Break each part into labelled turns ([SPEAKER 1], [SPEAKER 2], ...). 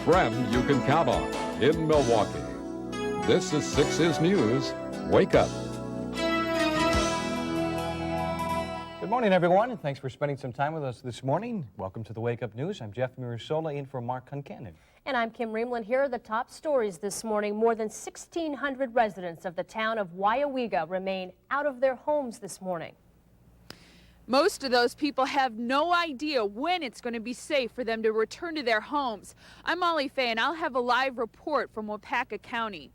[SPEAKER 1] friend you can count on in Milwaukee. This is 6's News. Wake up.
[SPEAKER 2] Good morning, everyone, and thanks for spending some time with us this morning. Welcome to the Wake Up News. I'm Jeff Mirasola in for Mark Concannon.
[SPEAKER 3] And I'm Kim Reimland. Here are the top stories this morning. More than 1,600 residents of the town of Weyauwega remain out of their homes this morning.
[SPEAKER 4] Most of those people have no idea when it's going to be safe for them to return to their homes. I'm Molly Fay, and I'll have a live report from Weyauwega County.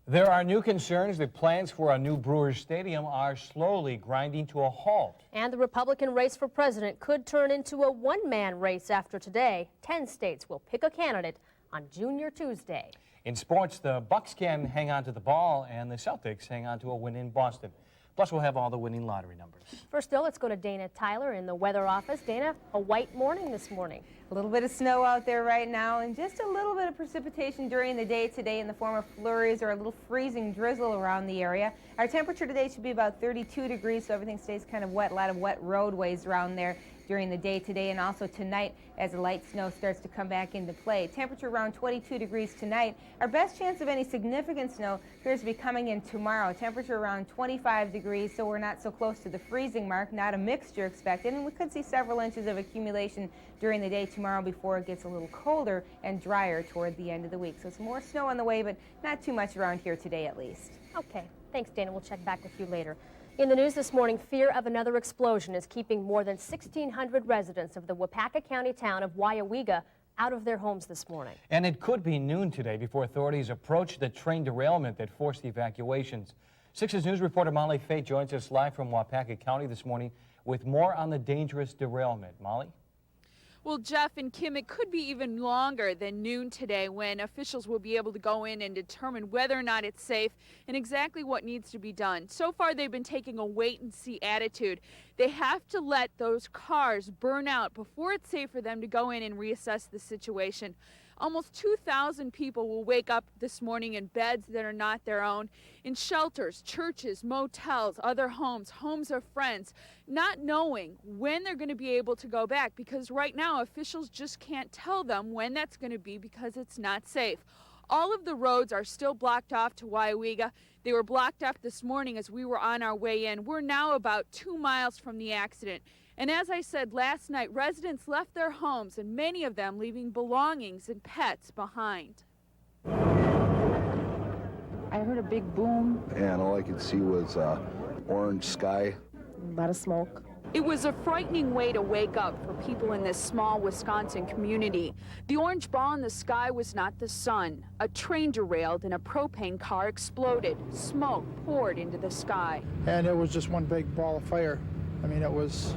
[SPEAKER 2] There are new concerns that plans for a new Brewers stadium are slowly grinding to a halt.
[SPEAKER 3] And the Republican race for president could turn into a one-man race after today. 10 states will pick a candidate on Junior Tuesday.
[SPEAKER 2] In sports, the Bucks can hang on to the ball and the Celtics hang on to a win in Boston. Plus, we'll have all the winning lottery numbers.
[SPEAKER 3] First, though, let's go to Dana Tyler in the weather office. Dana, a white morning this morning.
[SPEAKER 5] A little bit of snow out there right now and just a little bit of precipitation during the day today in the form of flurries or a little freezing drizzle around the area. Our temperature today should be about 32 degrees, so everything stays kind of wet, a lot of wet roadways around there during the day today and also tonight as the light snow starts to come back into play. Temperature around 22 degrees tonight. Our best chance of any significant snow appears to be coming in tomorrow. Temperature around 25 degrees, so we're not so close to the freezing mark, not a mixture expected, and we could see several inches of accumulation during the day tomorrow before it gets a little colder and drier toward the end of the week. So some more snow on the way, but not too much around here today at least.
[SPEAKER 3] Okay, thanks, Dana. We'll check back with you later. In the news this morning, fear of another explosion is keeping more than 1,600 residents of the Weyauwega County town of Weyauwega out of their homes this morning.
[SPEAKER 2] And it could be noon today before authorities approach the train derailment that forced the evacuations. 6's news reporter Molly Fay joins us live from Weyauwega County this morning with more on the dangerous derailment. Molly?
[SPEAKER 4] Well, Jeff and Kim, it could be even longer than noon today when officials will be able to go in and determine whether or not it's safe and exactly what needs to be done. So far, they've been taking a wait-and-see attitude. They have to let those cars burn out before it's safe for them to go in and reassess the situation. Almost 2,000 people will wake up this morning in beds that are not their own, in shelters, churches, motels, other homes, homes of friends, not knowing when they're going to be able to go back because right now officials just can't tell them when that's going to be because it's not safe. All of the roads are still blocked off to Weyauwega. They were blocked off this morning as we were on our way in. We're now about 2 miles from the accident. And as I said last night, residents left their homes, and many of them leaving belongings and pets behind.
[SPEAKER 6] I heard a big boom.
[SPEAKER 7] And all I could see was orange sky.
[SPEAKER 6] A lot of smoke.
[SPEAKER 4] It was a frightening way to wake up for people in this small Wisconsin community. The orange ball in the sky was not the sun. A train derailed and a propane car exploded. Smoke poured into the sky.
[SPEAKER 8] And it was just one big ball of fire. I mean, it was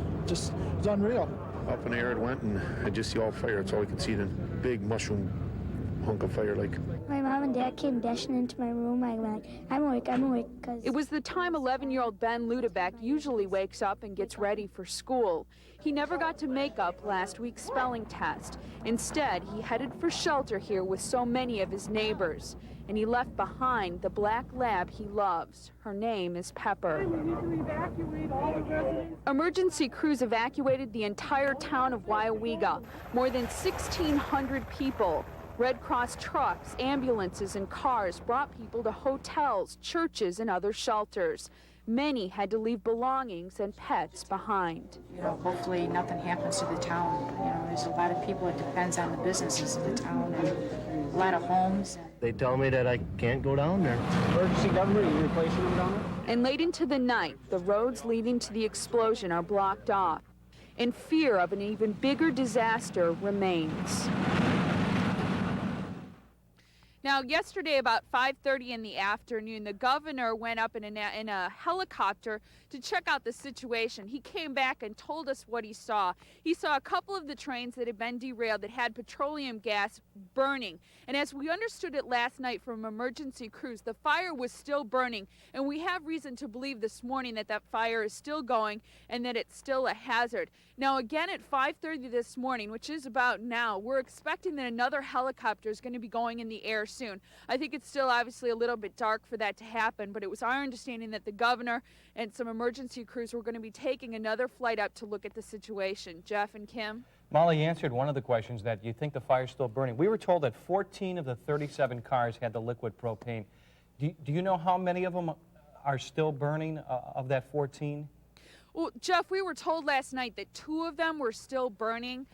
[SPEAKER 8] unreal.
[SPEAKER 9] Up in the air it went, and I just see all fire. That's all I could see, the big mushroom hunk of fire like.
[SPEAKER 10] My mom and dad came dashing into my room. I went, I'm awake. Cause
[SPEAKER 4] it was the time 11-year-old Ben Ludebeck usually wakes up and gets ready for school. He never got to make up last week's spelling test. Instead, he headed for shelter here with so many of his neighbors. And he left behind the black lab he loves. Her name is Pepper.
[SPEAKER 11] We need to evacuate all the residents.
[SPEAKER 4] Emergency crews evacuated the entire town of Weyauwega. More than 1,600 people. Red Cross trucks, ambulances, and cars brought people to hotels, churches, and other shelters. Many had to leave belongings and pets behind.
[SPEAKER 6] You know, hopefully nothing happens to the town. You know, there's a lot of people that depends on the businesses of the town and a lot of homes.
[SPEAKER 12] They tell me that I can't go down there.
[SPEAKER 11] Emergency government, you're replacing them down there?
[SPEAKER 4] And late into the night, the roads leading to the explosion are blocked off. And fear of an even bigger disaster remains. Now, yesterday about 5:30 in the afternoon, the governor went up in a helicopter to check out the situation. He came back and told us what he saw. He saw a couple of the trains that had been derailed that had petroleum gas burning. And as we understood it last night from emergency crews, the fire was still burning. And we have reason to believe this morning that that fire is still going and that it's still a hazard. Now, again, at 5:30 this morning, which is about now, we're expecting that another helicopter is going to be going in the air soon. I think it's still obviously a little bit dark for that to happen, but it was our understanding that the governor and some emergency crews were going to be taking another flight up to look at the situation. Jeff and Kim?
[SPEAKER 2] Molly answered one of the questions that you think the fire's still burning. We were told that 14 of the 37 cars had the liquid propane. Do you know how many of them are still burning of that 14?
[SPEAKER 4] Well, Jeff, we were told last night that 2 of them were still burning.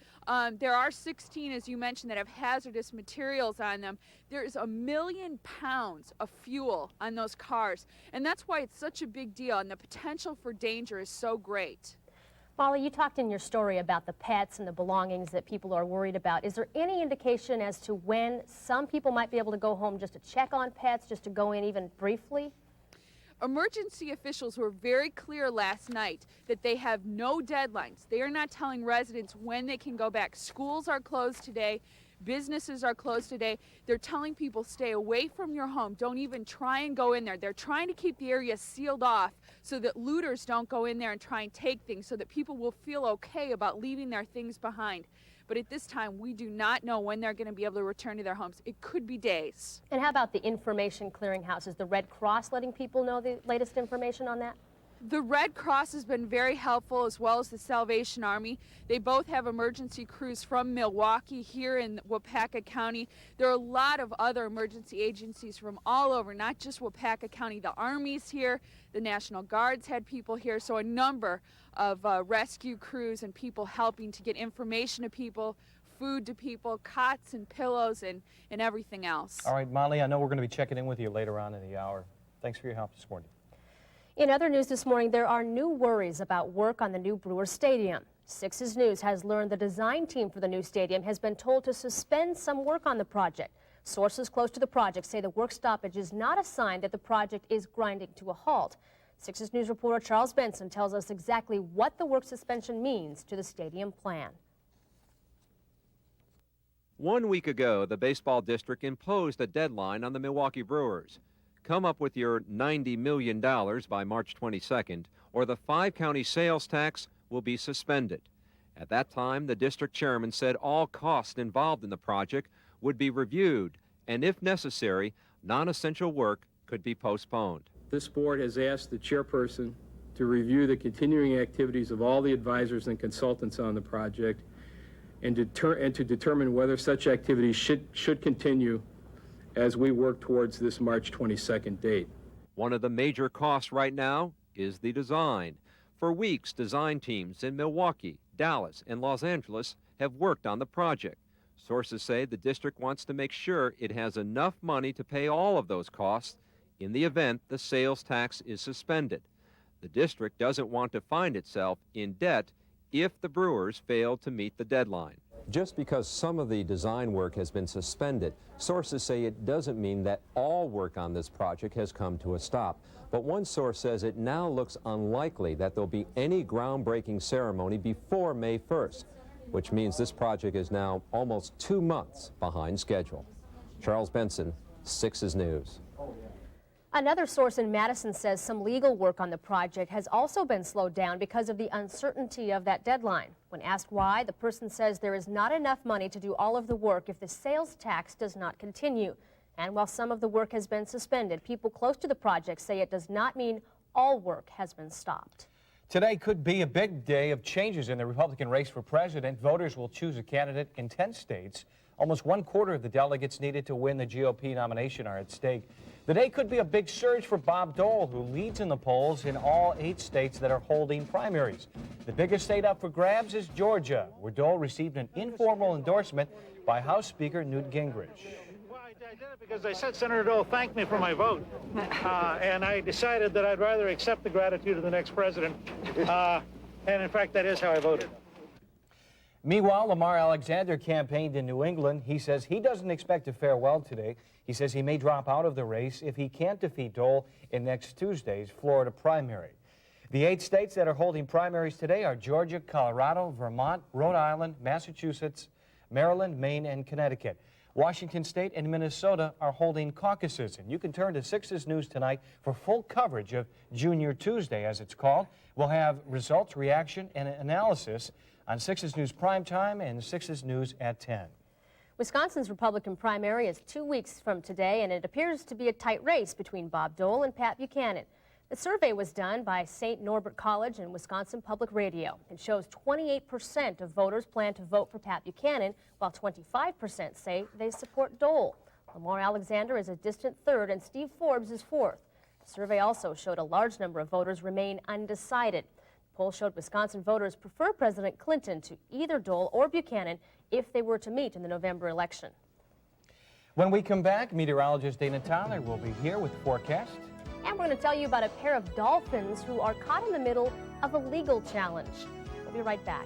[SPEAKER 4] There are 16, as you mentioned, that have hazardous materials on them. There's 1 million pounds of fuel on those cars, and that's why it's such a big deal, and the potential for danger is so great.
[SPEAKER 3] Molly, you talked in your story about the pets and the belongings that people are worried about. Is there any indication as to when some people might be able to go home just to check on pets, just to go in even briefly?
[SPEAKER 4] Emergency officials were very clear last night that they have no deadlines. They are not telling residents when they can go back. Schools are closed today. Businesses are closed today. They're telling people stay away from your home. Don't even try and go in there. They're trying to keep the area sealed off so that looters don't go in there and try and take things, so that people will feel okay about leaving their things behind. But at this time, we do not know when they're going to be able to return to their homes. It could be days.
[SPEAKER 3] And how about the information clearinghouse? Is the Red Cross letting people know the latest information on that?
[SPEAKER 4] The Red Cross has been very helpful, as well as the Salvation Army. They both have emergency crews from Milwaukee here in Weyauwega County. There are a lot of other emergency agencies from all over, not just Weyauwega County. The Army's here, the National Guards had people here, so a number of rescue crews and people helping to get information to people, food to people, cots and pillows and everything else.
[SPEAKER 2] All right, Molly, I know we're going to be checking in with you later on in the hour. Thanks for your help this morning.
[SPEAKER 3] In other news this morning, there are new worries about work on the new Brewers stadium. 6's News has learned the design team for the new stadium has been told to suspend some work on the project. Sources close to the project say the work stoppage is not a sign that the project is grinding to a halt. 6's News reporter Charles Benson tells us exactly what the work suspension means to the stadium plan.
[SPEAKER 13] 1 week ago, the baseball district imposed a deadline on the Milwaukee Brewers. Come up with your $90 million by March 22nd, or the 5-county sales tax will be suspended. At that time, the district chairman said all costs involved in the project would be reviewed, and if necessary, non-essential work could be postponed.
[SPEAKER 11] This board has asked the chairperson to review the continuing activities of all the advisors and consultants on the project and to determine whether such activities should continue as we work towards this March 22nd date.
[SPEAKER 13] One of the major costs right now is the design. For weeks, design teams in Milwaukee, Dallas, and Los Angeles have worked on the project. Sources say the district wants to make sure it has enough money to pay all of those costs in the event the sales tax is suspended. The district doesn't want to find itself in debt if the Brewers fail to meet the deadline.
[SPEAKER 14] Just because some of the design work has been suspended, sources say it doesn't mean that all work on this project has come to a stop. But one source says it now looks unlikely that there'll be any groundbreaking ceremony before May 1st, which means this project is now almost 2 months behind schedule. Charles Benson, 6's News.
[SPEAKER 3] Another source in Madison says some legal work on the project has also been slowed down because of the uncertainty of that deadline. When asked why, the person says there is not enough money to do all of the work if the sales tax does not continue. And while some of the work has been suspended, people close to the project say it does not mean all work has been stopped.
[SPEAKER 2] Today could be a big day of changes in the Republican race for president. Voters will choose a candidate in 10 states. Almost 1/4 of the delegates needed to win the GOP nomination are at stake. The day could be a big surge for Bob Dole, who leads in the polls in all 8 states that are holding primaries. The biggest state up for grabs is Georgia, where Dole received an informal endorsement by House Speaker Newt Gingrich.
[SPEAKER 15] Well, I did it because I said Senator Dole thanked me for my vote, and I decided that I'd rather accept the gratitude of the next president, and in fact, that is how I voted.
[SPEAKER 2] Meanwhile, Lamar Alexander campaigned in New England. He says he doesn't expect to fare well today. He says he may drop out of the race if he can't defeat Dole in next Tuesday's Florida primary. The 8 states that are holding primaries today are Georgia, Colorado, Vermont, Rhode Island, Massachusetts, Maryland, Maine, and Connecticut. Washington State and Minnesota are holding caucuses, and you can turn to 6's News tonight for full coverage of Junior Tuesday, as it's called. We'll have results, reaction, and analysis on 6's News Primetime and 6's News at 10.
[SPEAKER 3] Wisconsin's Republican primary is 2 weeks from today, and it appears to be a tight race between Bob Dole and Pat Buchanan. The survey was done by St. Norbert College and Wisconsin Public Radio. It shows 28% of voters plan to vote for Pat Buchanan, while 25% say they support Dole. Lamar Alexander is a distant third and Steve Forbes is fourth. The survey also showed a large number of voters remain undecided. The poll showed Wisconsin voters prefer President Clinton to either Dole or Buchanan if they were to meet in the November election.
[SPEAKER 2] When we come back, meteorologist Dana Tyler will be here with the forecast.
[SPEAKER 3] And we're going to tell you about a pair of dolphins who are caught in the middle of a legal challenge. We'll be right back.